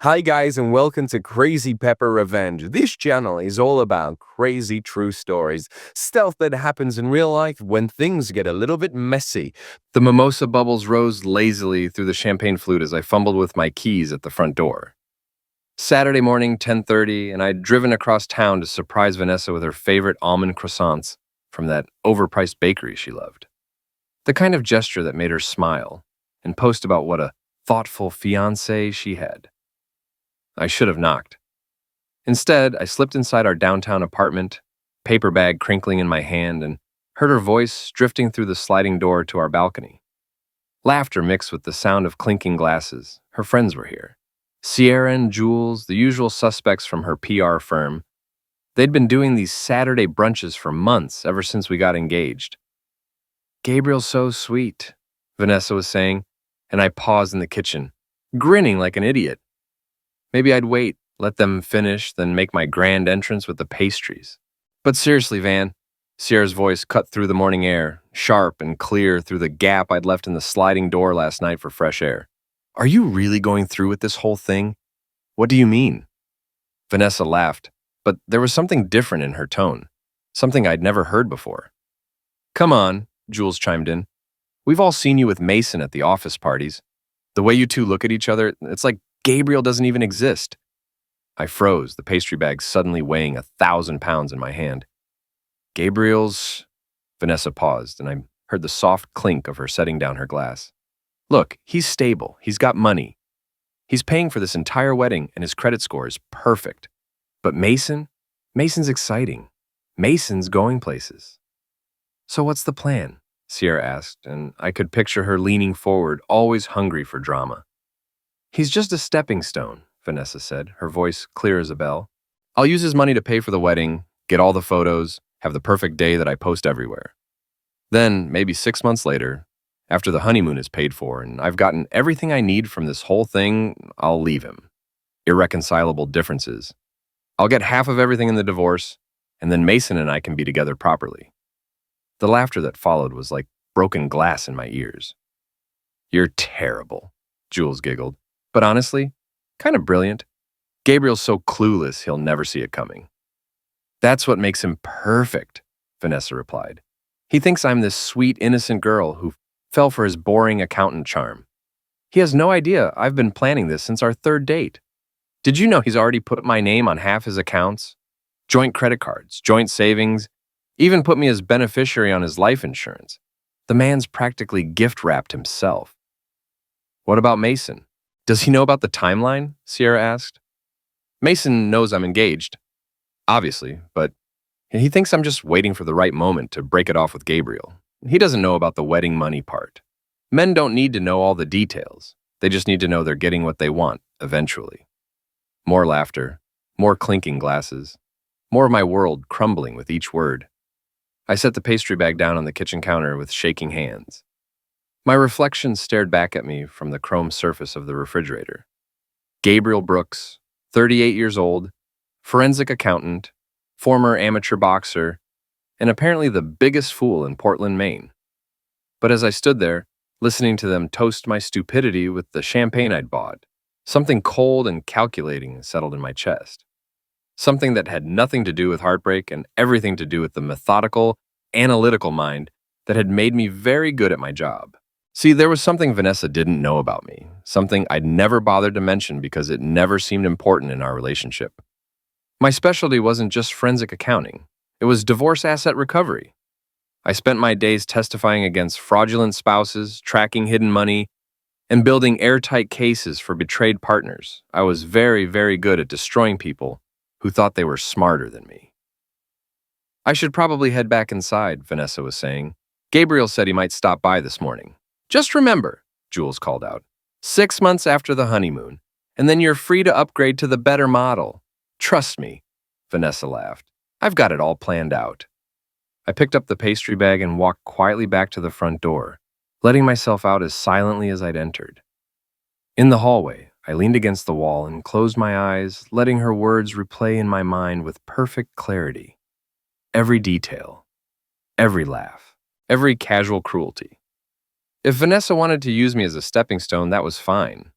Hi guys and welcome to Crazy Pepper Revenge. This channel is all about crazy true stories, stuff that happens in real life when things get a little bit messy. The mimosa bubbles rose lazily through the champagne flute as I fumbled with my keys at the front door. Saturday morning, 10:30, and I'd driven across town to surprise Vanessa with her favorite almond croissants from that overpriced bakery she loved. The kind of gesture that made her smile and post about what a thoughtful fiancé she had. I should have knocked. Instead, I slipped inside our downtown apartment, paper bag crinkling in my hand, and heard her voice drifting through the sliding door to our balcony. Laughter mixed with the sound of clinking glasses. Her friends were here. Sierra and Jules, the usual suspects from her PR firm. They'd been doing these Saturday brunches for months, ever since we got engaged. "Gabriel's so sweet," Vanessa was saying, and I paused in the kitchen, grinning like an idiot. Maybe I'd wait, let them finish, then make my grand entrance with the pastries. "But seriously, Van," Sierra's voice cut through the morning air, sharp and clear through the gap I'd left in the sliding door last night for fresh air. "Are you really going through with this whole thing? What do you mean?" Vanessa laughed, but there was something different in her tone, something I'd never heard before. "Come on," Jules chimed in. "We've all seen you with Mason at the office parties. The way you two look at each other, it's like Gabriel doesn't even exist." I froze, the pastry bag suddenly weighing 1,000 pounds in my hand. "Gabriel's..." Vanessa paused, and I heard the soft clink of her setting down her glass. "Look, he's stable. He's got money. He's paying for this entire wedding, and his credit score is perfect. But Mason? Mason's exciting. Mason's going places." "So what's the plan?" Sierra asked, and I could picture her leaning forward, always hungry for drama. "He's just a stepping stone," Vanessa said, her voice clear as a bell. "I'll use his money to pay for the wedding, get all the photos, have the perfect day that I post everywhere. Then, maybe 6 months later, after the honeymoon is paid for and I've gotten everything I need from this whole thing, I'll leave him. Irreconcilable differences. I'll get half of everything in the divorce, and then Mason and I can be together properly." The laughter that followed was like broken glass in my ears. "You're terrible," Jules giggled. "But honestly, kind of brilliant. Gabriel's so clueless he'll never see it coming." "That's what makes him perfect," Vanessa replied. "He thinks I'm this sweet, innocent girl who fell for his boring accountant charm. He has no idea I've been planning this since our third date. Did you know he's already put my name on half his accounts? Joint credit cards, joint savings, even put me as beneficiary on his life insurance. The man's practically gift-wrapped himself." "What about Mason? Does he know about the timeline?" Sierra asked. "Mason knows I'm engaged, obviously, but he thinks I'm just waiting for the right moment to break it off with Gabriel. He doesn't know about the wedding money part. Men don't need to know all the details. They just need to know they're getting what they want, eventually." More laughter, more clinking glasses, more of my world crumbling with each word. I set the pastry bag down on the kitchen counter with shaking hands. My reflection stared back at me from the chrome surface of the refrigerator. Gabriel Brooks, 38 years old, forensic accountant, former amateur boxer, and apparently the biggest fool in Portland, Maine. But as I stood there, listening to them toast my stupidity with the champagne I'd bought, something cold and calculating settled in my chest. Something that had nothing to do with heartbreak and everything to do with the methodical, analytical mind that had made me very good at my job. See, there was something Vanessa didn't know about me, something I'd never bothered to mention because it never seemed important in our relationship. My specialty wasn't just forensic accounting. It was divorce asset recovery. I spent my days testifying against fraudulent spouses, tracking hidden money, and building airtight cases for betrayed partners. I was very, very good at destroying people who thought they were smarter than me. "I should probably head back inside," Vanessa was saying. "Gabriel said he might stop by this morning." "Just remember," Jules called out, 6 months after the honeymoon, and then you're free to upgrade to the better model. "Trust me," Vanessa laughed. "I've got it all planned out." I picked up the pastry bag and walked quietly back to the front door, letting myself out as silently as I'd entered. In the hallway, I leaned against the wall and closed my eyes, letting her words replay in my mind with perfect clarity. Every detail, every laugh, every casual cruelty. If Vanessa wanted to use me as a stepping stone, that was fine.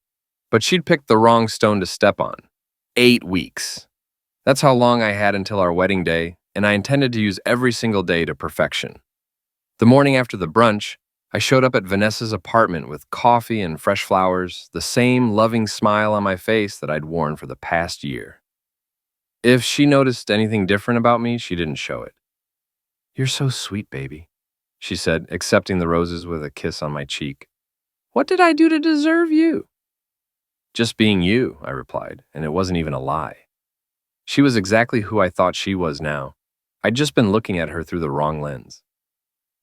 But she'd picked the wrong stone to step on. 8 weeks. That's how long I had until our wedding day, and I intended to use every single day to perfection. The morning after the brunch, I showed up at Vanessa's apartment with coffee and fresh flowers, the same loving smile on my face that I'd worn for the past year. If she noticed anything different about me, she didn't show it. "You're so sweet, baby," she said, accepting the roses with a kiss on my cheek. "What did I do to deserve you?" "Just being you," I replied, and it wasn't even a lie. She was exactly who I thought she was now. I'd just been looking at her through the wrong lens.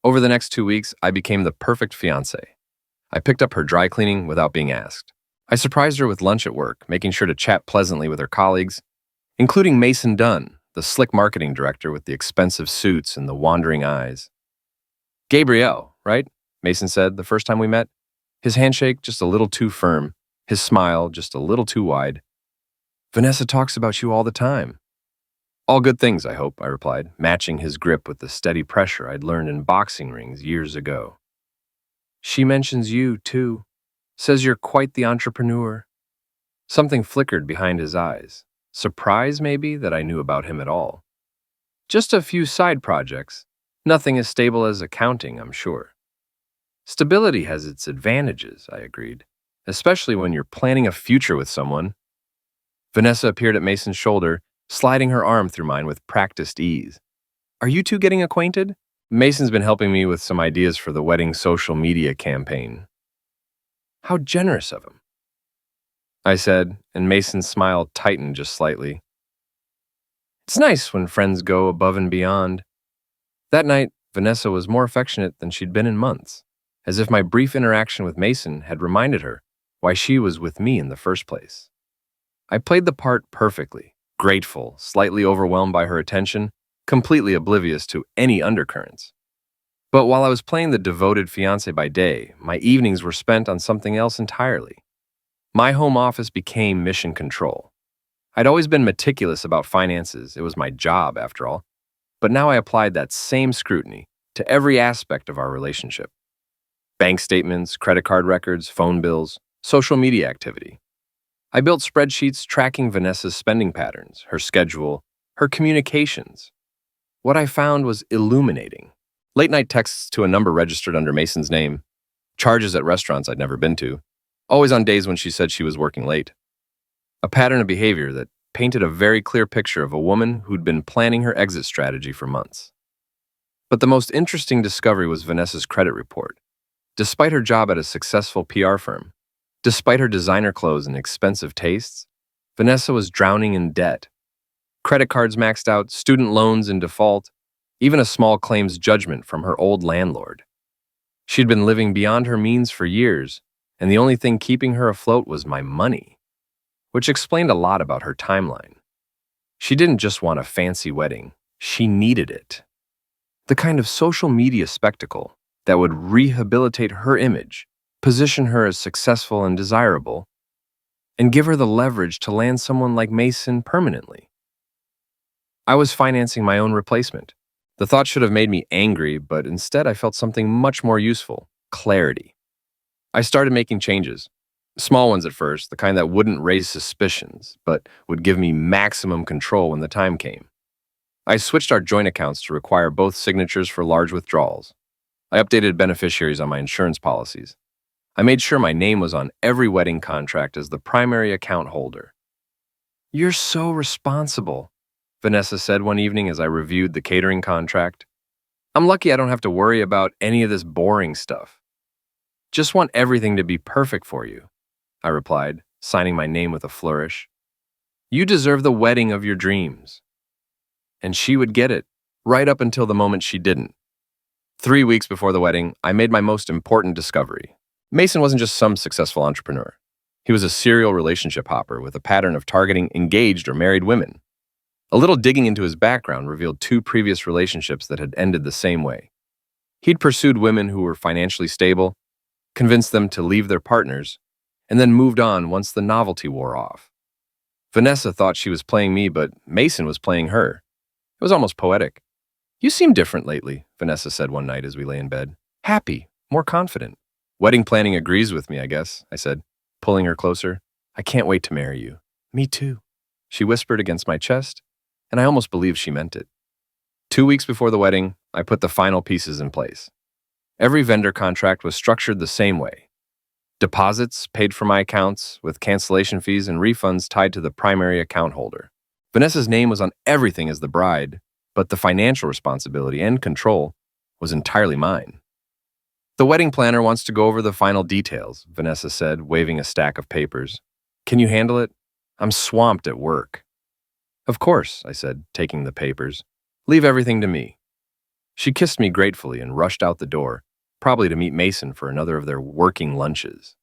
Over the next 2 weeks, I became the perfect fiancé. I picked up her dry cleaning without being asked. I surprised her with lunch at work, making sure to chat pleasantly with her colleagues, including Mason Dunn, the slick marketing director with the expensive suits and the wandering eyes. "Gabrielle, right?" Mason said the first time we met. His handshake just a little too firm, his smile just a little too wide. "Vanessa talks about you all the time." "All good things, I hope," I replied, matching his grip with the steady pressure I'd learned in boxing rings years ago. "She mentions you, too. Says you're quite the entrepreneur." Something flickered behind his eyes. Surprise, maybe, that I knew about him at all. "Just a few side projects. Nothing as stable as accounting, I'm sure." "Stability has its advantages," I agreed, "especially when you're planning a future with someone." Vanessa appeared at Mason's shoulder, sliding her arm through mine with practiced ease. "Are you two getting acquainted?" "Mason's been helping me with some ideas for the wedding social media campaign." "How generous of him," I said, and Mason's smile tightened just slightly. "It's nice when friends go above and beyond." That night, Vanessa was more affectionate than she'd been in months, as if my brief interaction with Mason had reminded her why she was with me in the first place. I played the part perfectly, grateful, slightly overwhelmed by her attention, completely oblivious to any undercurrents. But while I was playing the devoted fiancé by day, my evenings were spent on something else entirely. My home office became mission control. I'd always been meticulous about finances, it was my job after all, but now I applied that same scrutiny to every aspect of our relationship. Bank statements, credit card records, phone bills, social media activity. I built spreadsheets tracking Vanessa's spending patterns, her schedule, her communications. What I found was illuminating. Late-night texts to a number registered under Mason's name, charges at restaurants I'd never been to, always on days when she said she was working late. A pattern of behavior that painted a very clear picture of a woman who'd been planning her exit strategy for months. But the most interesting discovery was Vanessa's credit report. Despite her job at a successful PR firm, despite her designer clothes and expensive tastes, Vanessa was drowning in debt. Credit cards maxed out, student loans in default, even a small claims judgment from her old landlord. She'd been living beyond her means for years, and the only thing keeping her afloat was my money, which explained a lot about her timeline. She didn't just want a fancy wedding, she needed it. The kind of social media spectacle that would rehabilitate her image, position her as successful and desirable, and give her the leverage to land someone like Mason permanently. I was financing my own replacement. The thought should have made me angry, but instead I felt something much more useful: clarity. I started making changes. Small ones at first, the kind that wouldn't raise suspicions, but would give me maximum control when the time came. I switched our joint accounts to require both signatures for large withdrawals. I updated beneficiaries on my insurance policies. I made sure my name was on every wedding contract as the primary account holder. "You're so responsible," Vanessa said one evening as I reviewed the catering contract. "I'm lucky I don't have to worry about any of this boring stuff." "Just want everything to be perfect for you," I replied, signing my name with a flourish. "You deserve the wedding of your dreams." And she would get it, right up until the moment she didn't. 3 weeks before the wedding, I made my most important discovery. Mason wasn't just some successful entrepreneur. He was a serial relationship hopper with a pattern of targeting engaged or married women. A little digging into his background revealed 2 previous relationships that had ended the same way. He'd pursued women who were financially stable, convinced them to leave their partners, and then moved on once the novelty wore off. Vanessa thought she was playing me, but Mason was playing her. It was almost poetic. "You seem different lately," Vanessa said one night as we lay in bed. "Happy, more confident." "Wedding planning agrees with me, I guess," I said, pulling her closer. I can't wait to marry you. Me too, she whispered against my chest, and I almost believed she meant it. 2 weeks before the wedding, I put the final pieces in place. Every vendor contract was structured the same way. Deposits paid for my accounts, with cancellation fees and refunds tied to the primary account holder. Vanessa's name was on everything as the bride, but the financial responsibility and control was entirely mine. The wedding planner wants to go over the final details, Vanessa said, waving a stack of papers. Can you handle it? I'm swamped at work. Of course, I said, taking the papers. Leave everything to me. She kissed me gratefully and rushed out the door, probably to meet Mason for another of their working lunches.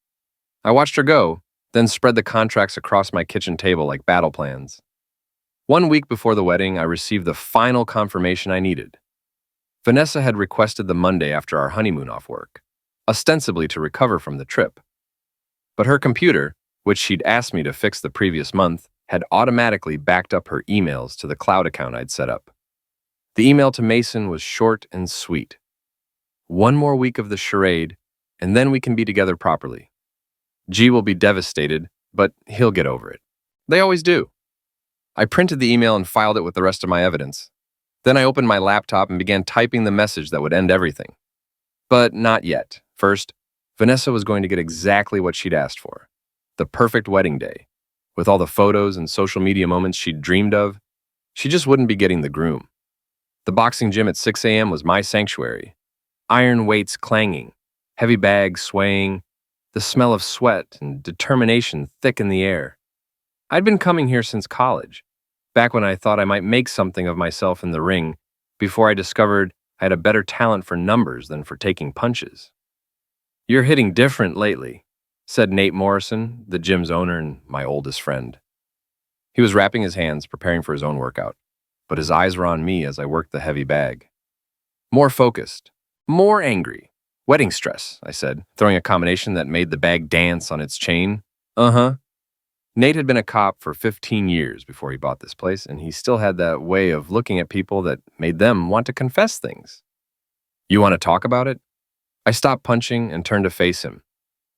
I watched her go, then spread the contracts across my kitchen table like battle plans. 1 week before the wedding, I received the final confirmation I needed. Vanessa had requested the Monday after our honeymoon off work, ostensibly to recover from the trip. But her computer, which she'd asked me to fix the previous month, had automatically backed up her emails to the cloud account I'd set up. The email to Mason was short and sweet. 1 more week of the charade, and then we can be together properly. G will be devastated, but he'll get over it. They always do. I printed the email and filed it with the rest of my evidence. Then I opened my laptop and began typing the message that would end everything. But not yet. First, Vanessa was going to get exactly what she'd asked for. The perfect wedding day. With all the photos and social media moments she'd dreamed of, she just wouldn't be getting the groom. The boxing gym at 6 a.m. was my sanctuary. Iron weights clanging, heavy bags swaying, the smell of sweat and determination thick in the air. I'd been coming here since college, back when I thought I might make something of myself in the ring, before I discovered I had a better talent for numbers than for taking punches. You're hitting different lately, said Nate Morrison, the gym's owner and my oldest friend. He was wrapping his hands, preparing for his own workout, but his eyes were on me as I worked the heavy bag. More focused, more angry. Wedding stress, I said, throwing a combination that made the bag dance on its chain. Uh-huh. Nate had been a cop for 15 years before he bought this place, and he still had that way of looking at people that made them want to confess things. You want to talk about it? I stopped punching and turned to face him.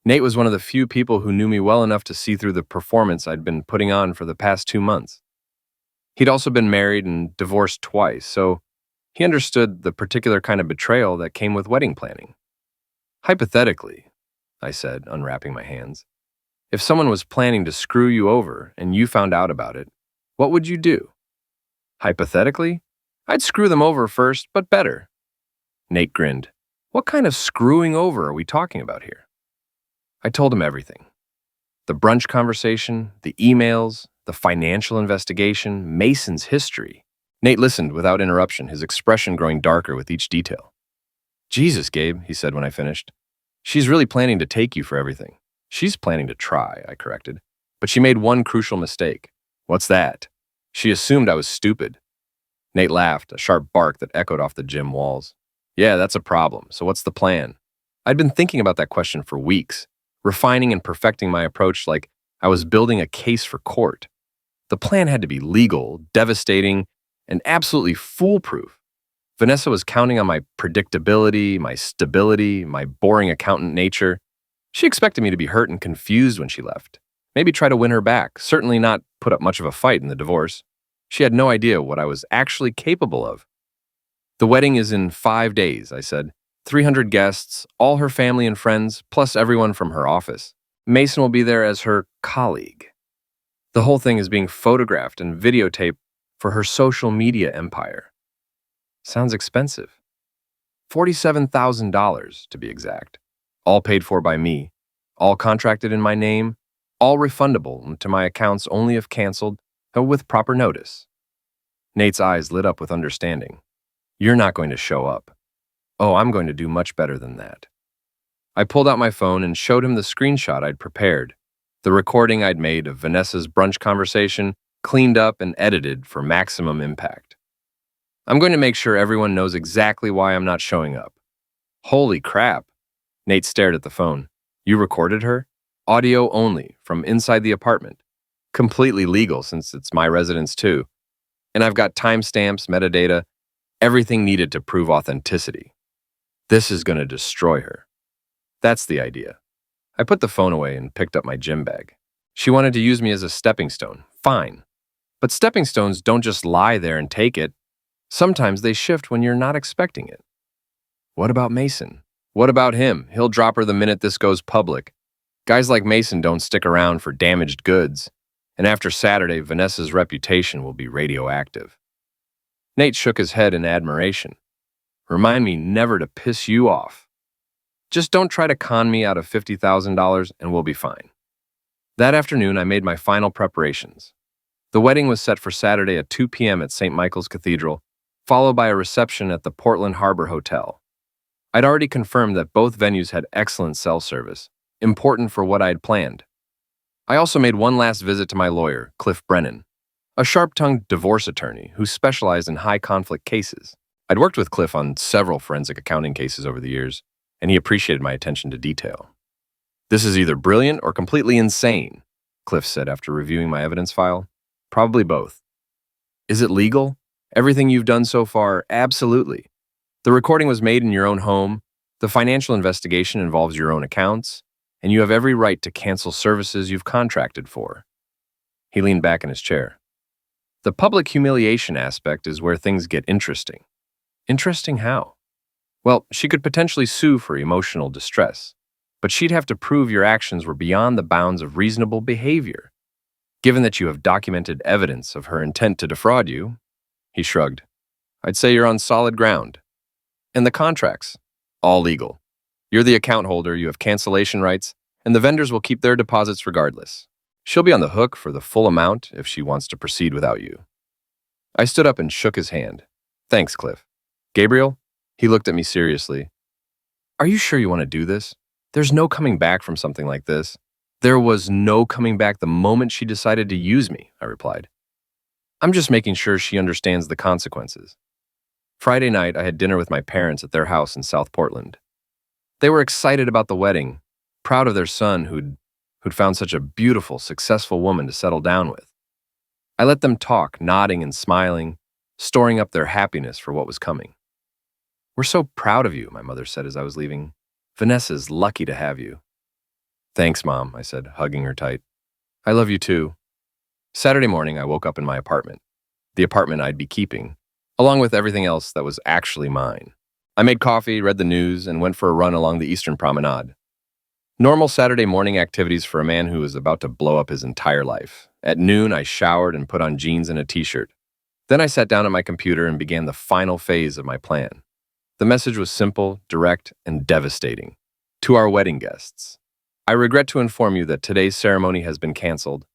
Nate was one of the few people who knew me well enough to see through the performance I'd been putting on for the past 2 months. He'd also been married and divorced twice, so he understood the particular kind of betrayal that came with wedding planning. Hypothetically, I said, unwrapping my hands, if someone was planning to screw you over and you found out about it, what would you do? Hypothetically, I'd screw them over first, but better. Nate grinned. What kind of screwing over are we talking about here? I told him everything. The brunch conversation, the emails, the financial investigation, Mason's history. Nate listened without interruption, his expression growing darker with each detail. Jesus, Gabe, he said when I finished. She's really planning to take you for everything. She's planning to try, I corrected. But she made one crucial mistake. What's that? She assumed I was stupid. Nate laughed, a sharp bark that echoed off the gym walls. Yeah, that's a problem. So what's the plan? I'd been thinking about that question for weeks, refining and perfecting my approach like I was building a case for court. The plan had to be legal, devastating, and absolutely foolproof. Vanessa was counting on my predictability, my stability, my boring accountant nature. She expected me to be hurt and confused when she left. Maybe try to win her back, certainly not put up much of a fight in the divorce. She had no idea what I was actually capable of. The wedding is in 5 days, I said. 300 guests, all her family and friends, plus everyone from her office. Mason will be there as her colleague. The whole thing is being photographed and videotaped for her social media empire. Sounds expensive. $47,000 to be exact. All paid for by me, all contracted in my name, all refundable to my accounts only if canceled, with proper notice. Nate's eyes lit up with understanding. You're not going to show up. Oh, I'm going to do much better than that. I pulled out my phone and showed him the screenshot I'd prepared, the recording I'd made of Vanessa's brunch conversation, cleaned up and edited for maximum impact. I'm going to make sure everyone knows exactly why I'm not showing up. Holy crap. Nate stared at the phone. You recorded her? Audio only, from inside the apartment. Completely legal since it's my residence too. And I've got timestamps, metadata, everything needed to prove authenticity. This is going to destroy her. That's the idea. I put the phone away and picked up my gym bag. She wanted to use me as a stepping stone. Fine. But stepping stones don't just lie there and take it. Sometimes they shift when you're not expecting it. What about Mason? What about him? He'll drop her the minute this goes public. Guys like Mason don't stick around for damaged goods. And after Saturday, Vanessa's reputation will be radioactive. Nate shook his head in admiration. Remind me never to piss you off. Just don't try to con me out of $50,000 and we'll be fine. That afternoon, I made my final preparations. The wedding was set for Saturday at 2 p.m. at St. Michael's Cathedral, followed by a reception at the Portland Harbor Hotel. I'd already confirmed that both venues had excellent cell service, important for what I'd planned. I also made one last visit to my lawyer, Cliff Brennan, a sharp-tongued divorce attorney who specialized in high-conflict cases. I'd worked with Cliff on several forensic accounting cases over the years, and he appreciated my attention to detail. This is either brilliant or completely insane, Cliff said after reviewing my evidence file. Probably both. Is it legal? Everything you've done so far? Absolutely. The recording was made in your own home, the financial investigation involves your own accounts, and you have every right to cancel services you've contracted for. He leaned back in his chair. The public humiliation aspect is where things get interesting. Interesting how? Well, she could potentially sue for emotional distress, but she'd have to prove your actions were beyond the bounds of reasonable behavior. Given that you have documented evidence of her intent to defraud you, he shrugged. I'd say you're on solid ground. And the contracts? All legal. You're the account holder, you have cancellation rights, and the vendors will keep their deposits regardless. She'll be on the hook for the full amount if she wants to proceed without you. I stood up and shook his hand. Thanks, Cliff. Gabriel? He looked at me seriously. Are you sure you want to do this? There's no coming back from something like this. There was no coming back the moment she decided to use me, I replied. I'm just making sure she understands the consequences. Friday night, I had dinner with my parents at their house in South Portland. They were excited about the wedding, proud of their son who'd found such a beautiful, successful woman to settle down with. I let them talk, nodding and smiling, storing up their happiness for what was coming. We're so proud of you, my mother said as I was leaving. Vanessa's lucky to have you. Thanks, Mom, I said, hugging her tight. I love you too. Saturday morning, I woke up in my apartment, the apartment I'd be keeping, along with everything else that was actually mine. I made coffee, read the news, and went for a run along the Eastern Promenade. Normal Saturday morning activities for a man who was about to blow up his entire life. At noon, I showered and put on jeans and a t-shirt. Then I sat down at my computer and began the final phase of my plan. The message was simple, direct, and devastating. To our wedding guests, I regret to inform you that today's ceremony has been canceled.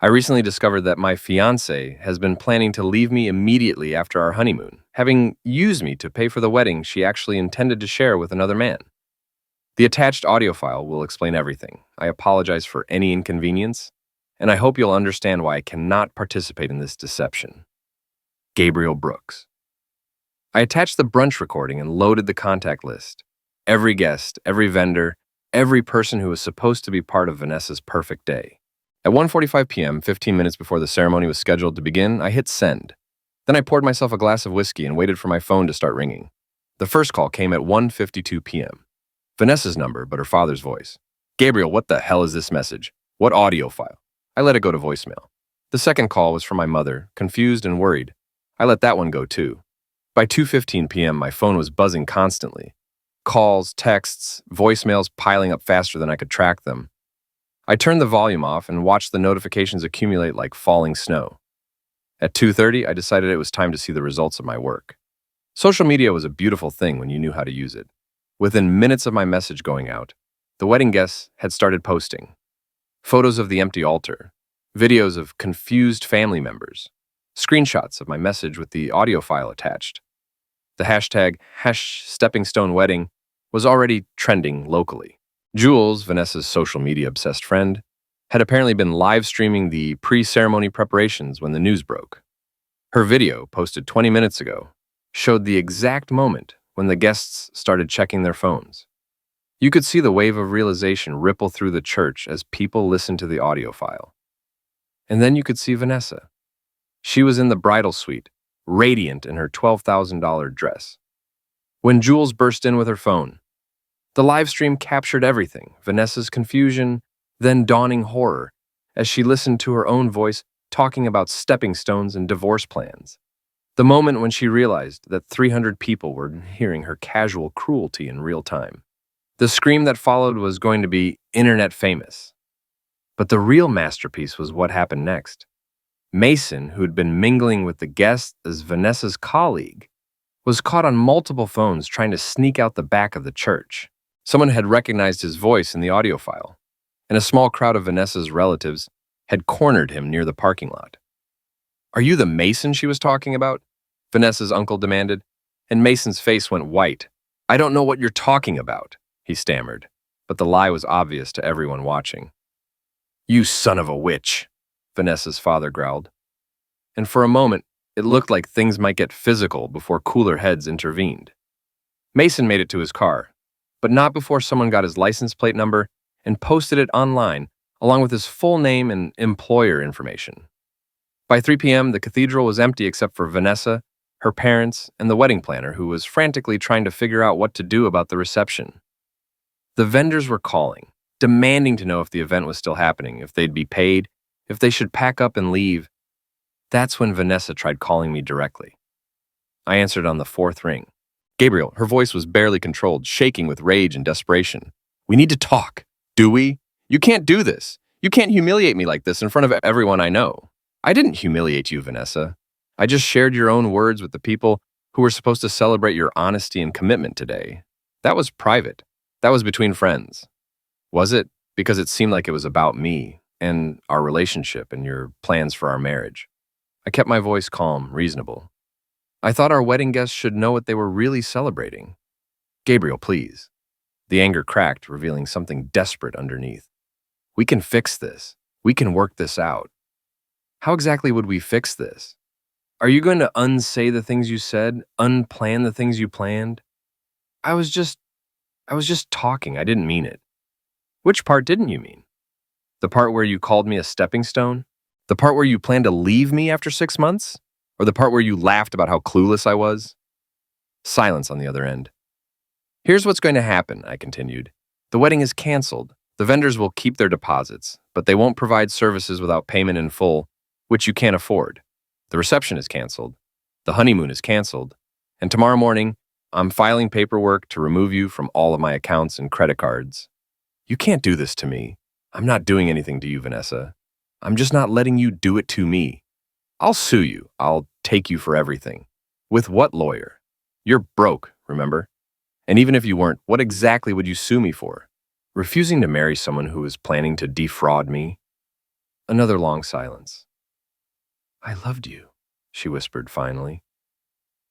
I recently discovered that my fiancée has been planning to leave me immediately after our honeymoon, having used me to pay for the wedding she actually intended to share with another man. The attached audio file will explain everything. I apologize for any inconvenience, and I hope you'll understand why I cannot participate in this deception. Gabriel Brooks. I attached the brunch recording and loaded the contact list. Every guest, every vendor, every person who was supposed to be part of Vanessa's perfect day. At 1:45 p.m., 15 minutes before the ceremony was scheduled to begin, I hit send. Then I poured myself a glass of whiskey and waited for my phone to start ringing. The first call came at 1:52 p.m. Vanessa's number, but her father's voice. Gabriel, what the hell is this message? What audio file? I let it go to voicemail. The second call was from my mother, confused and worried. I let that one go too. By 2:15 p.m., my phone was buzzing constantly. Calls, texts, voicemails piling up faster than I could track them. I turned the volume off and watched the notifications accumulate like falling snow. At 2:30, I decided it was time to see the results of my work. Social media was a beautiful thing when you knew how to use it. Within minutes of my message going out, the wedding guests had started posting. Photos of the empty altar, videos of confused family members, screenshots of my message with the audio file attached. The hashtag #SteppingStoneWedding was already trending locally. Jules, Vanessa's social media obsessed friend, had apparently been live streaming the pre-ceremony preparations when the news broke. Her video, posted 20 minutes ago, showed the exact moment when the guests started checking their phones. You could see the wave of realization ripple through the church as people listened to the audio file. And then you could see Vanessa. She was in the bridal suite, radiant in her $12,000 dress. When Jules burst in with her phone, the live stream captured everything, Vanessa's confusion, then dawning horror, as she listened to her own voice talking about stepping stones and divorce plans. The moment when she realized that 300 people were hearing her casual cruelty in real time. The scream that followed was going to be internet famous. But the real masterpiece was what happened next. Mason, who had been mingling with the guests as Vanessa's colleague, was caught on multiple phones trying to sneak out the back of the church. Someone had recognized his voice in the audio file, and a small crowd of Vanessa's relatives had cornered him near the parking lot. "Are you the Mason she was talking about?" Vanessa's uncle demanded, and Mason's face went white. "I don't know what you're talking about," he stammered, but the lie was obvious to everyone watching. "You son of a witch," Vanessa's father growled. And for a moment, it looked like things might get physical before cooler heads intervened. Mason made it to his car, but not before someone got his license plate number and posted it online, along with his full name and employer information. By 3 p.m., the cathedral was empty except for Vanessa, her parents, and the wedding planner, who was frantically trying to figure out what to do about the reception. The vendors were calling, demanding to know if the event was still happening, if they'd be paid, if they should pack up and leave. That's when Vanessa tried calling me directly. I answered on the fourth ring. "Gabriel," her voice was barely controlled, shaking with rage and desperation. "We need to talk. Do we? You can't do this. You can't humiliate me like this in front of everyone I know." "I didn't humiliate you, Vanessa. I just shared your own words with the people who were supposed to celebrate your honesty and commitment today. That was private. That was between friends." "Was it? Because it seemed like it was about me and our relationship and your plans for our marriage." I kept my voice calm, reasonable. "I thought our wedding guests should know what they were really celebrating." "Gabriel, please." The anger cracked, revealing something desperate underneath. "We can fix this. We can work this out." "How exactly would we fix this? Are you going to unsay the things you said, unplan the things you planned?" I was just talking. I didn't mean it." "Which part didn't you mean? The part where you called me a stepping stone? The part where you planned to leave me after 6 months? Or the part where you laughed about how clueless I was?" Silence on the other end. "Here's what's going to happen," I continued. "The wedding is canceled. The vendors will keep their deposits, but they won't provide services without payment in full, which you can't afford. The reception is canceled. The honeymoon is canceled. And tomorrow morning, I'm filing paperwork to remove you from all of my accounts and credit cards." "You can't do this to me." "I'm not doing anything to you, Vanessa. I'm just not letting you do it to me. I'll sue you. I'll take you for everything." "With what lawyer? You're broke, remember? And even if you weren't, what exactly would you sue me for? Refusing to marry someone who is planning to defraud me?" Another long silence. "I loved you," she whispered finally.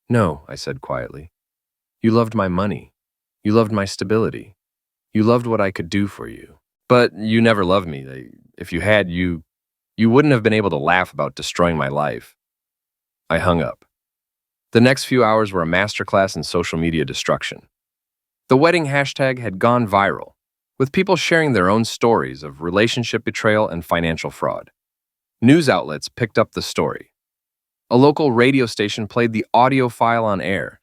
"No," I said quietly. "You loved my money. You loved my stability. You loved what I could do for you. But you never loved me. If you had, you wouldn't have been able to laugh about destroying my life." I hung up. The next few hours were a masterclass in social media destruction. The wedding hashtag had gone viral, with people sharing their own stories of relationship betrayal and financial fraud. News outlets picked up the story. A local radio station played the audio file on air.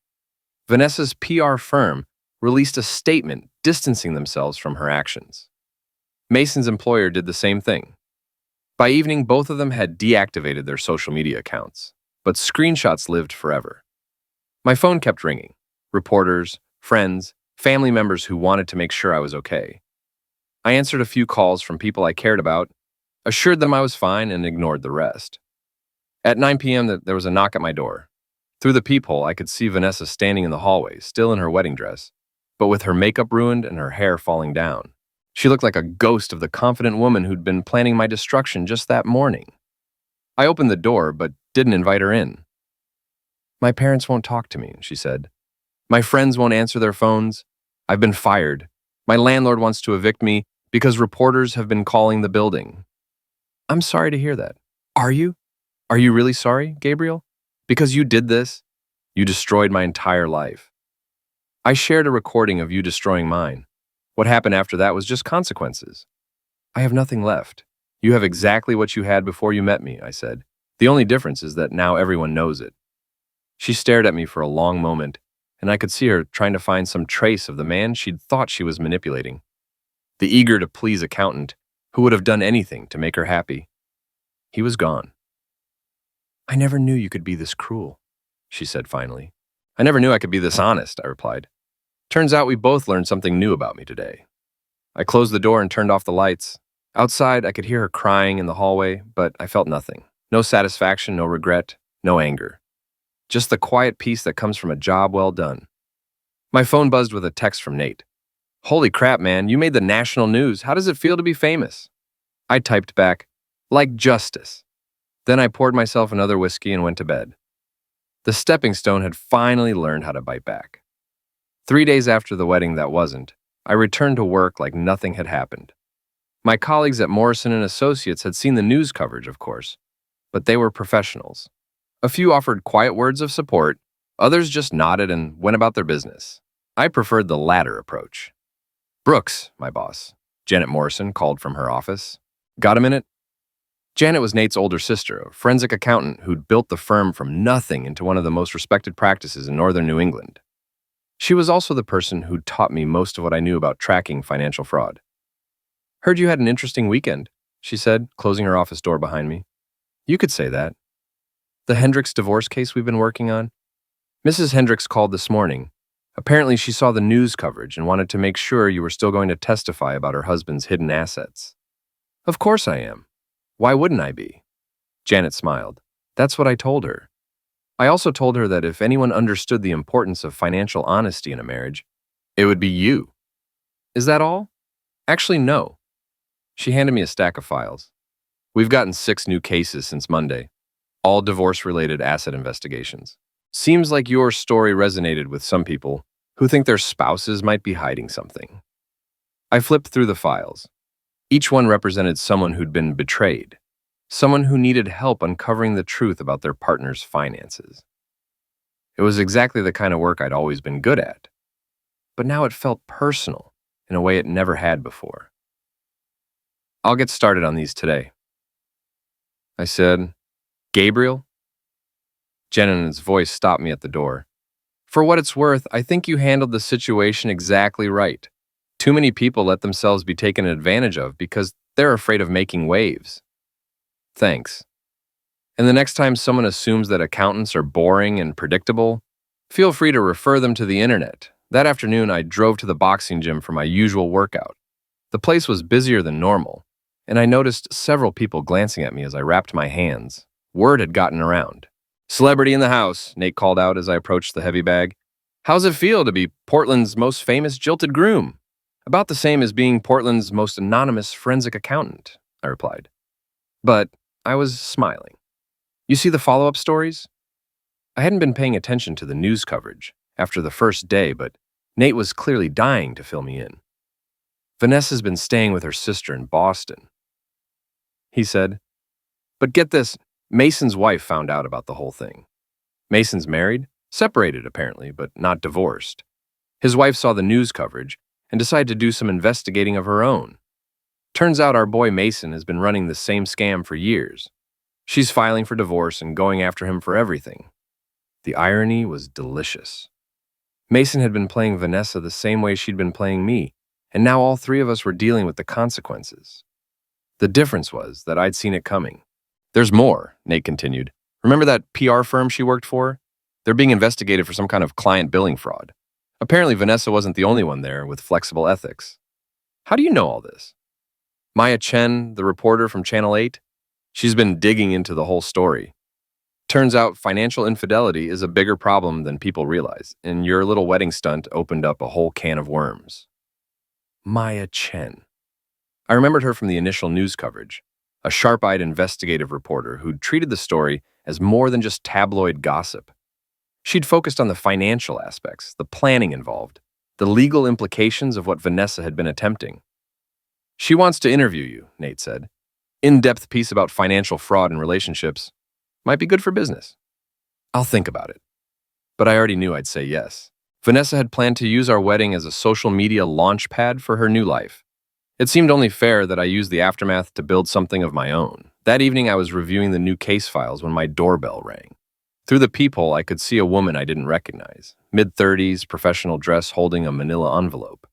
Vanessa's PR firm released a statement distancing themselves from her actions. Mason's employer did the same thing. By evening, both of them had deactivated their social media accounts, but screenshots lived forever. My phone kept ringing. Reporters, friends, family members who wanted to make sure I was okay. I answered a few calls from people I cared about, assured them I was fine, and ignored the rest. At 9 p.m., there was a knock at my door. Through the peephole, I could see Vanessa standing in the hallway, still in her wedding dress, but with her makeup ruined and her hair falling down. She looked like a ghost of the confident woman who'd been planning my destruction just that morning. I opened the door, but didn't invite her in. "My parents won't talk to me," she said. "My friends won't answer their phones. I've been fired. My landlord wants to evict me because reporters have been calling the building." "I'm sorry to hear that." "Are you? Are you really sorry, Gabriel? Because you did this? You destroyed my entire life." I shared a recording of you destroying mine. What happened after that was just consequences. "I have nothing left. You have exactly what you had before you met me," I said. "The only difference is that now everyone knows it." She stared at me for a long moment, and I could see her trying to find some trace of the man she'd thought she was manipulating. The eager-to-please accountant, who would have done anything to make her happy. He was gone. "I never knew you could be this cruel," she said finally. "I never knew I could be this honest," I replied. "Turns out we both learned something new about me today." I closed the door and turned off the lights. Outside, I could hear her crying in the hallway, but I felt nothing. No satisfaction, no regret, no anger. Just the quiet peace that comes from a job well done. My phone buzzed with a text from Nate. "Holy crap, man, you made the national news. How does it feel to be famous?" I typed back, "Like justice." Then I poured myself another whiskey and went to bed. The stepping stone had finally learned how to bite back. 3 days after the wedding that wasn't, I returned to work like nothing had happened. My colleagues at Morrison & Associates had seen the news coverage, of course, but they were professionals. A few offered quiet words of support, others just nodded and went about their business. I preferred the latter approach. "Brooks, my boss," Janet Morrison called from her office. "Got a minute?" Janet was Nate's older sister, a forensic accountant who'd built the firm from nothing into one of the most respected practices in northern New England. She was also the person who taught me most of what I knew about tracking financial fraud. "Heard you had an interesting weekend," she said, closing her office door behind me. "You could say that." "The Hendricks divorce case we've been working on?" "Mrs. Hendricks called this morning. Apparently she saw the news coverage and wanted to make sure you were still going to testify about her husband's hidden assets." "Of course I am. Why wouldn't I be?" Janet smiled. "That's what I told her. I also told her that if anyone understood the importance of financial honesty in a marriage, it would be you." "Is that all?" "Actually, no." She handed me a stack of files. "We've gotten 6 new cases since Monday, all divorce-related asset investigations. Seems like your story resonated with some people who think their spouses might be hiding something." I flipped through the files. Each one represented someone who'd been betrayed, someone who needed help uncovering the truth about their partner's finances. It was exactly the kind of work I'd always been good at, but now it felt personal in a way it never had before. "I'll get started on these today," I said. "Gabriel?" Jennin's voice stopped me at the door. "For what it's worth, I think you handled the situation exactly right. Too many people let themselves be taken advantage of because they're afraid of making waves." "Thanks. And the next time someone assumes that accountants are boring and predictable, feel free to refer them to the internet." That afternoon, I drove to the boxing gym for my usual workout. The place was busier than normal, and I noticed several people glancing at me as I wrapped my hands. Word had gotten around. "Celebrity in the house," Nate called out as I approached the heavy bag. "How's it feel to be Portland's most famous jilted groom?" "About the same as being Portland's most anonymous forensic accountant," I replied. But I was smiling. "You see the follow-up stories?" I hadn't been paying attention to the news coverage after the first day, but Nate was clearly dying to fill me in. "Vanessa's been staying with her sister in Boston," he said. "But get this, Mason's wife found out about the whole thing. Mason's married, separated apparently, but not divorced. His wife saw the news coverage and decided to do some investigating of her own. Turns out our boy Mason has been running the same scam for years. She's filing for divorce and going after him for everything." The irony was delicious. Mason had been playing Vanessa the same way she'd been playing me, and now all 3 of us were dealing with the consequences. The difference was that I'd seen it coming. "There's more," Nate continued. "Remember that PR firm she worked for? They're being investigated for some kind of client billing fraud. Apparently Vanessa wasn't the only one there with flexible ethics." "How do you know all this?" "Maya Chen, the reporter from Channel 8, she's been digging into the whole story. Turns out financial infidelity is a bigger problem than people realize, and your little wedding stunt opened up a whole can of worms." Maya Chen. I remembered her from the initial news coverage, a sharp-eyed investigative reporter who'd treated the story as more than just tabloid gossip. She'd focused on the financial aspects, the planning involved, the legal implications of what Vanessa had been attempting. "She wants to interview you," Nate said. "In-depth piece about financial fraud in relationships. Might be good for business." "I'll think about it." But I already knew I'd say yes. Vanessa had planned to use our wedding as a social media launch pad for her new life. It seemed only fair that I use the aftermath to build something of my own. That evening, I was reviewing the new case files when my doorbell rang. Through the peephole, I could see a woman I didn't recognize, mid-30s, professional dress holding a manila envelope.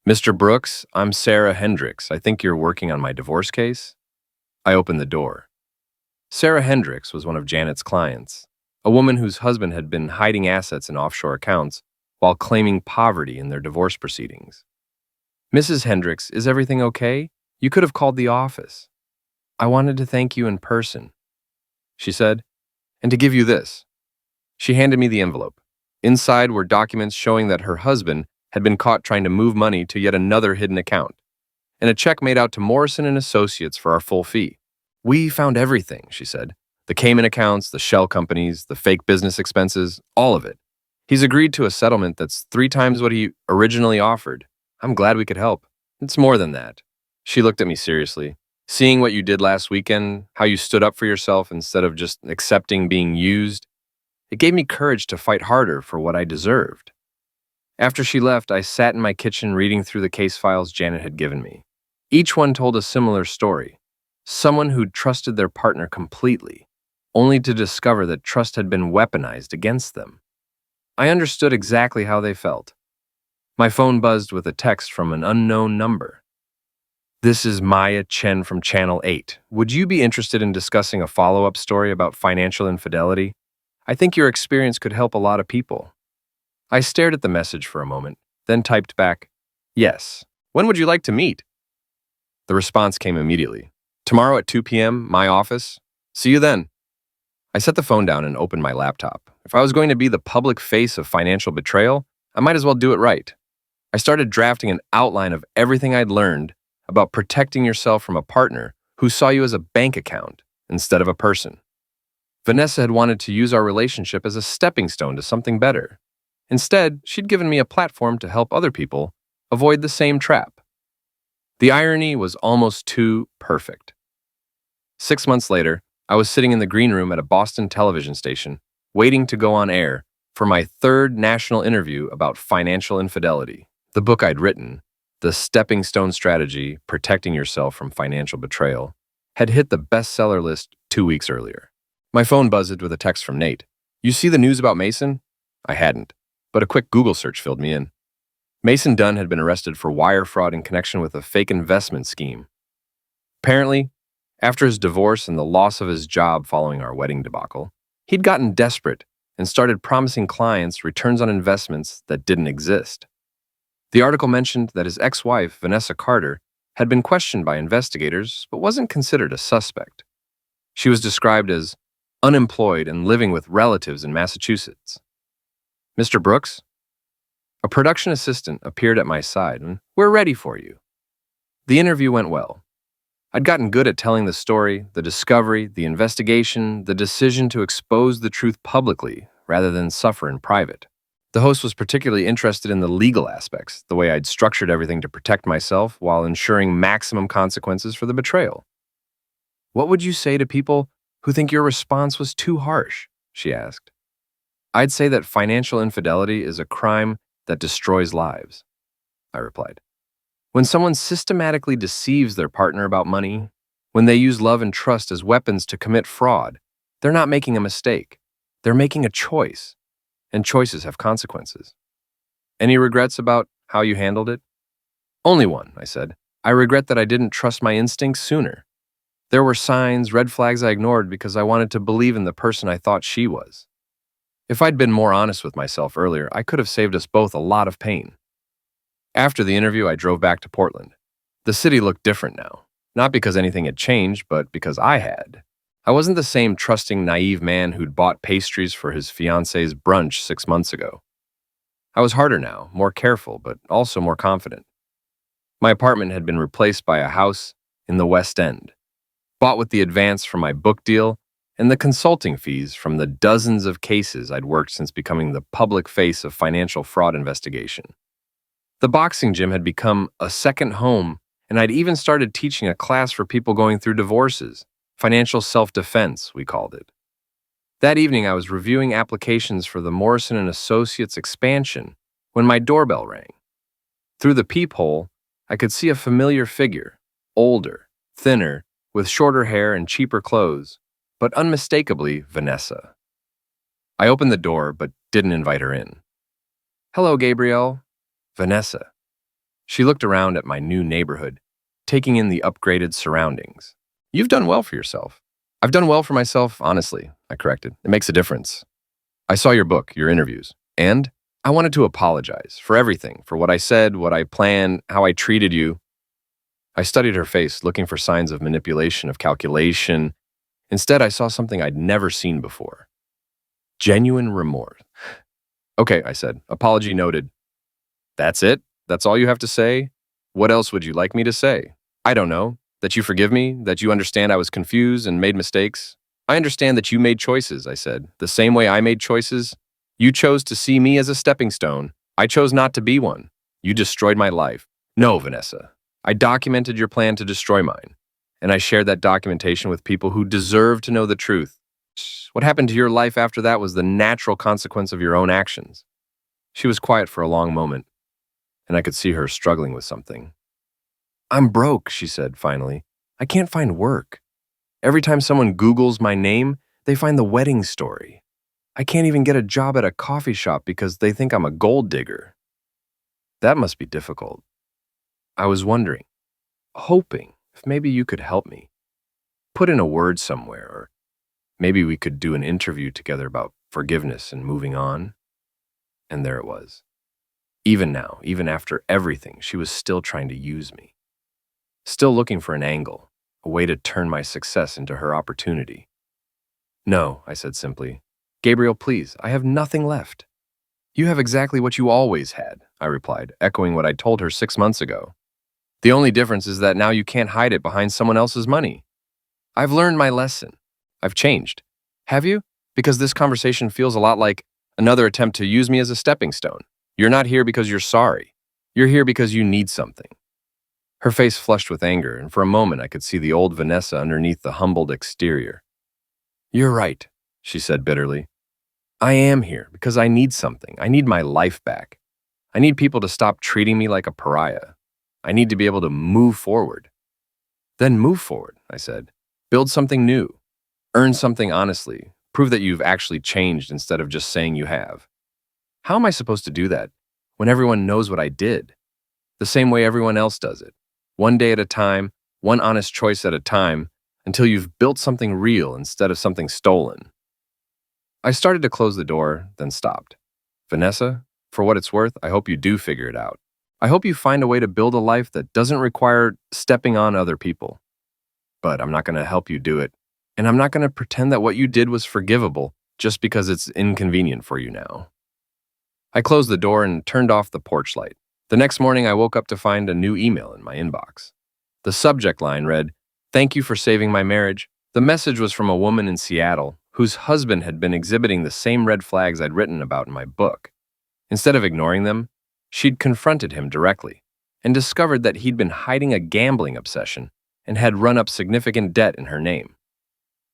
Mr. Brooks, I'm Sarah Hendricks. I think you're working on my divorce case. I opened the door. Sarah Hendricks was one of Janet's clients, a woman whose husband had been hiding assets in offshore accounts while claiming poverty in their divorce proceedings. Mrs. Hendricks, is everything okay? You could have called the office. I wanted to thank you in person, she said, and to give you this. She handed me the envelope. Inside were documents showing that her husband had been caught trying to move money to yet another hidden account, and a check made out to Morrison and Associates for our full fee. We found everything, she said. The Cayman accounts, the shell companies, the fake business expenses, all of it. He's agreed to a settlement that's 3 times what he originally offered. I'm glad we could help. It's more than that. She looked at me seriously. Seeing what you did last weekend, how you stood up for yourself instead of just accepting being used, it gave me courage to fight harder for what I deserved. After she left, I sat in my kitchen reading through the case files Janet had given me. Each one told a similar story. Someone who'd trusted their partner completely, only to discover that trust had been weaponized against them. I understood exactly how they felt. My phone buzzed with a text from an unknown number. This is Maya Chen from Channel 8. Would you be interested in discussing a follow-up story about financial infidelity? I think your experience could help a lot of people. I stared at the message for a moment, then typed back, yes. When would you like to meet? The response came immediately. Tomorrow at 2 p.m., my office. See you then. I set the phone down and opened my laptop. If I was going to be the public face of financial betrayal, I might as well do it right. I started drafting an outline of everything I'd learned about protecting yourself from a partner who saw you as a bank account instead of a person. Vanessa had wanted to use our relationship as a stepping stone to something better. Instead, she'd given me a platform to help other people avoid the same trap. The irony was almost too perfect. 6 months later, I was sitting in the green room at a Boston television station, waiting to go on air for my 3rd national interview about financial infidelity. The book I'd written, The Stepping Stone Strategy, Protecting Yourself from Financial Betrayal, had hit the bestseller list 2 weeks earlier. My phone buzzed with a text from Nate. You see the news about Mason? I hadn't, but a quick Google search filled me in. Mason Dunn had been arrested for wire fraud in connection with a fake investment scheme. Apparently, after his divorce and the loss of his job following our wedding debacle, he'd gotten desperate and started promising clients returns on investments that didn't exist. The article mentioned that his ex-wife, Vanessa Carter, had been questioned by investigators but wasn't considered a suspect. She was described as unemployed and living with relatives in Massachusetts. Mr. Brooks? A production assistant appeared at my side and, we're ready for you. The interview went well. I'd gotten good at telling the story, the discovery, the investigation, the decision to expose the truth publicly rather than suffer in private. The host was particularly interested in the legal aspects, the way I'd structured everything to protect myself while ensuring maximum consequences for the betrayal. What would you say to people who think your response was too harsh? She asked. I'd say that financial infidelity is a crime that destroys lives, I replied. When someone systematically deceives their partner about money, when they use love and trust as weapons to commit fraud, they're not making a mistake. They're making a choice, and choices have consequences. Any regrets about how you handled it? Only one, I said. I regret that I didn't trust my instincts sooner. There were signs, red flags I ignored because I wanted to believe in the person I thought she was. If I'd been more honest with myself earlier, I could have saved us both a lot of pain. After the interview, I drove back to Portland. The city looked different now, not because anything had changed, but because I had. I wasn't the same trusting, naive man who'd bought pastries for his fiance's brunch 6 months ago. I was harder now, more careful, but also more confident. My apartment had been replaced by a house in the West End, bought with the advance from my book deal and the consulting fees from the dozens of cases I'd worked since becoming the public face of financial fraud investigation. The boxing gym had become a second home, and I'd even started teaching a class for people going through divorces, financial self-defense, we called it. That evening, I was reviewing applications for the Morrison and Associates expansion when my doorbell rang. Through the peephole, I could see a familiar figure, older, thinner, with shorter hair and cheaper clothes, but unmistakably Vanessa. I opened the door but didn't invite her in. Hello, Gabrielle. Vanessa. She looked around at my new neighborhood, taking in the upgraded surroundings. You've done well for yourself. I've done well for myself, honestly, I corrected. It makes a difference. I saw your book, your interviews, and I wanted to apologize for everything, for what I said, what I planned, how I treated you. I studied her face, looking for signs of manipulation, of calculation. Instead, I saw something I'd never seen before. Genuine remorse. Okay, I said. Apology noted. That's it? That's all you have to say? What else would you like me to say? I don't know. That you forgive me? That you understand I was confused and made mistakes? I understand that you made choices, I said. The same way I made choices. You chose to see me as a stepping stone. I chose not to be one. You destroyed my life. No, Vanessa. I documented your plan to destroy mine. And I shared that documentation with people who deserve to know the truth. What happened to your life after that was the natural consequence of your own actions. She was quiet for a long moment, and I could see her struggling with something. I'm broke, she said finally. I can't find work. Every time someone Googles my name, they find the wedding story. I can't even get a job at a coffee shop because they think I'm a gold digger. That must be difficult. I was wondering, hoping if maybe you could help me. Put in a word somewhere, or maybe we could do an interview together about forgiveness and moving on. And there it was. Even now, even after everything, she was still trying to use me. Still looking for an angle, a way to turn my success into her opportunity. No, I said simply. Gabriel, please, I have nothing left. You have exactly what you always had, I replied, echoing what I'd told her 6 months ago. The only difference is that now you can't hide it behind someone else's money. I've learned my lesson. I've changed. Have you? Because this conversation feels a lot like another attempt to use me as a stepping stone. You're not here because you're sorry. You're here because you need something. Her face flushed with anger, and for a moment I could see the old Vanessa underneath the humbled exterior. You're right, she said bitterly. I am here because I need something. I need my life back. I need people to stop treating me like a pariah. I need to be able to move forward. Then move forward, I said. Build something new. Earn something honestly. Prove that you've actually changed instead of just saying you have. How am I supposed to do that when everyone knows what I did? The same way everyone else does it. One day at a time, one honest choice at a time, until you've built something real instead of something stolen. I started to close the door, then stopped. Vanessa, for what it's worth, I hope you do figure it out. I hope you find a way to build a life that doesn't require stepping on other people. But I'm not going to help you do it, and I'm not going to pretend that what you did was forgivable just because it's inconvenient for you now. I closed the door and turned off the porch light. The next morning, I woke up to find a new email in my inbox. The subject line read, "Thank you for saving my marriage." The message was from a woman in Seattle whose husband had been exhibiting the same red flags I'd written about in my book. Instead of ignoring them, she'd confronted him directly and discovered that he'd been hiding a gambling obsession and had run up significant debt in her name.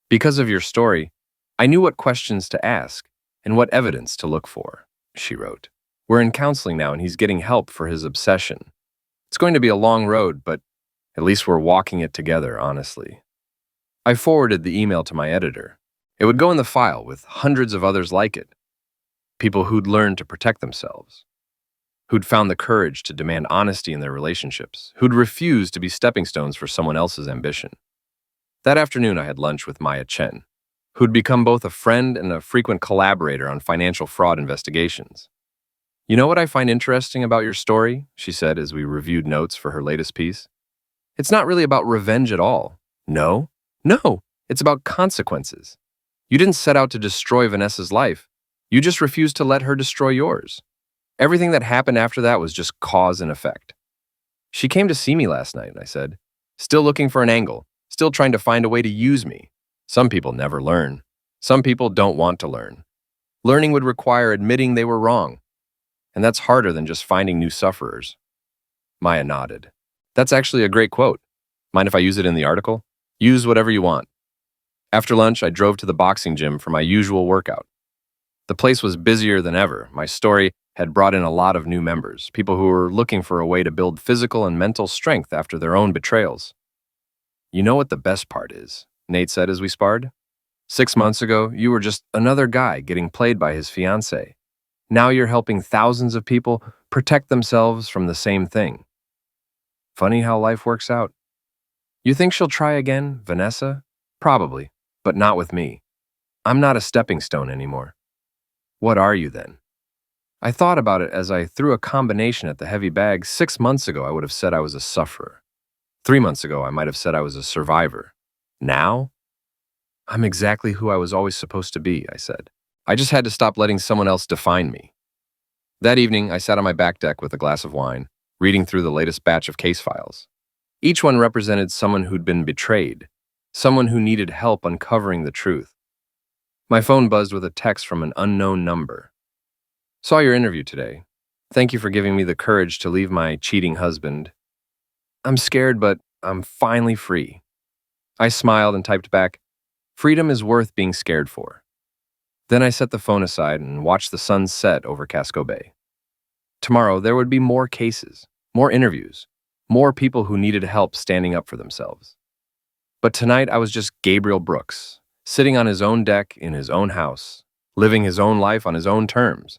Because of your story, I knew what questions to ask and what evidence to look for, she wrote. We're in counseling now and he's getting help for his obsession. It's going to be a long road, but at least we're walking it together, honestly. I forwarded the email to my editor. It would go in the file with hundreds of others like it. People who'd learned to protect themselves, who'd found the courage to demand honesty in their relationships, who'd refused to be stepping stones for someone else's ambition. That afternoon, I had lunch with Maya Chen, who'd become both a friend and a frequent collaborator on financial fraud investigations. You know what I find interesting about your story, she said as we reviewed notes for her latest piece? It's not really about revenge at all. No, it's about consequences. You didn't set out to destroy Vanessa's life. You just refused to let her destroy yours. Everything that happened after that was just cause and effect. She came to see me last night, I said, still looking for an angle, still trying to find a way to use me. Some people never learn. Some people don't want to learn. Learning would require admitting they were wrong. And that's harder than just finding new sufferers. Maya nodded. That's actually a great quote. Mind if I use it in the article? Use whatever you want. After lunch, I drove to the boxing gym for my usual workout. The place was busier than ever. My story had brought in a lot of new members, people who were looking for a way to build physical and mental strength after their own betrayals. You know what the best part is, Nate said as we sparred. 6 months ago, you were just another guy getting played by his fiancée. Now you're helping thousands of people protect themselves from the same thing. Funny how life works out. You think she'll try again, Vanessa? Probably, but not with me. I'm not a stepping stone anymore. What are you then? I thought about it as I threw a combination at the heavy bag. 6 months ago, I would have said I was a sufferer. 3 months ago, I might have said I was a survivor. Now, I'm exactly who I was always supposed to be, I said. I just had to stop letting someone else define me. That evening, I sat on my back deck with a glass of wine, reading through the latest batch of case files. Each one represented someone who'd been betrayed, someone who needed help uncovering the truth. My phone buzzed with a text from an unknown number. Saw your interview today. Thank you for giving me the courage to leave my cheating husband. I'm scared, but I'm finally free. I smiled and typed back, freedom is worth being scared for. Then I set the phone aside and watched the sun set over Casco Bay. Tomorrow, there would be more cases, more interviews, more people who needed help standing up for themselves. But tonight, I was just Gabriel Brooks, sitting on his own deck in his own house, living his own life on his own terms.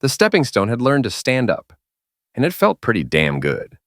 The stepping stone had learned to stand up, and it felt pretty damn good.